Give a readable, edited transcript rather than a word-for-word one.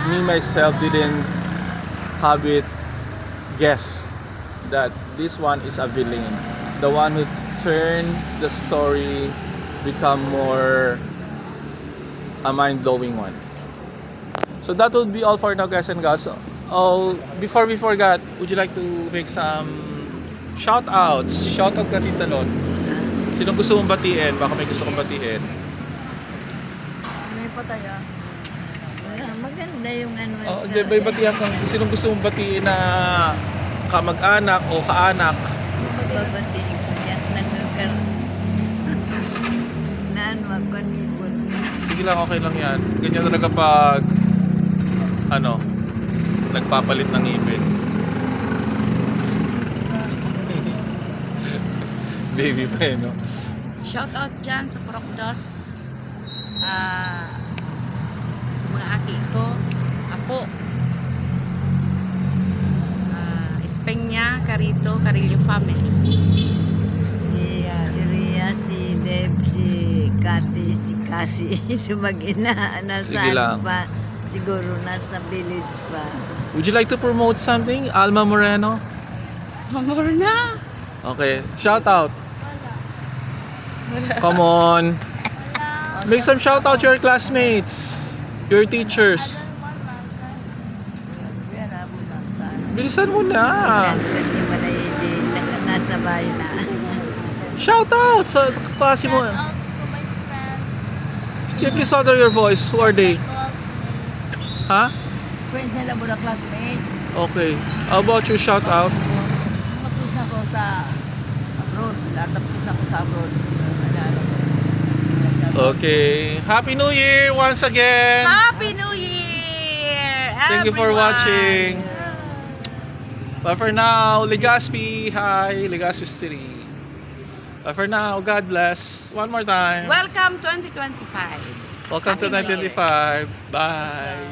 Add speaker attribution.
Speaker 1: me myself didn't have it guess that this one is a villain, the one who turned the story become more a mind-blowing one. So that would be all for now, guys and gals. Oh, before we forget, would you like to make some shout outs? Shout out ka, Tita Lot. Sinong gusto mong batiin? Baka may gusto kong batiin.
Speaker 2: May pataya.
Speaker 3: Maganda yung ano.
Speaker 1: Oh, may batihan kang sinong gusto mong batiin na kamag-anak o kaanak?
Speaker 3: Babatiin ko dyan. Nagkakaroon. Magkanipon.
Speaker 1: Sige lang, okay lang yan. Ganyan talaga pag nagpapalit ng email. Baby pa eh, no?
Speaker 2: Shout out dyan sa Procdos. Sa mga aki ko. Apo. Espenya, Carito, Carillo family.
Speaker 3: Si Ria, si Deb, si Kati, si Kasi. Si mag-ina.
Speaker 1: Sige lang.
Speaker 3: Nasaan pa? Siguro nasa village pa.
Speaker 1: Would you like to promote something? Alma Moreno?
Speaker 2: Mamor na.
Speaker 1: Okay, shout out. Come on. Make some shout out to your classmates, your teachers. Bilisan mo na.
Speaker 3: Kasi malay nasa bahay na.
Speaker 1: Shout out sa klase mo. Can you please utter your voice? Who are they? Ha?
Speaker 3: Friends nila mo na classmates.
Speaker 1: Okay. How about you shout out?
Speaker 3: Tapos ako sa abroad. Tapos ako sa abroad.
Speaker 1: Okay. Happy New Year once again.
Speaker 2: Happy New Year!
Speaker 1: Thank you for
Speaker 2: everyone.
Speaker 1: watching. But for now, Legazpi. Hi, Legazpi City. But for now, God bless. One more time.
Speaker 2: Welcome 2025.
Speaker 1: Welcome to
Speaker 2: Happy New Year.
Speaker 1: 2025. Bye.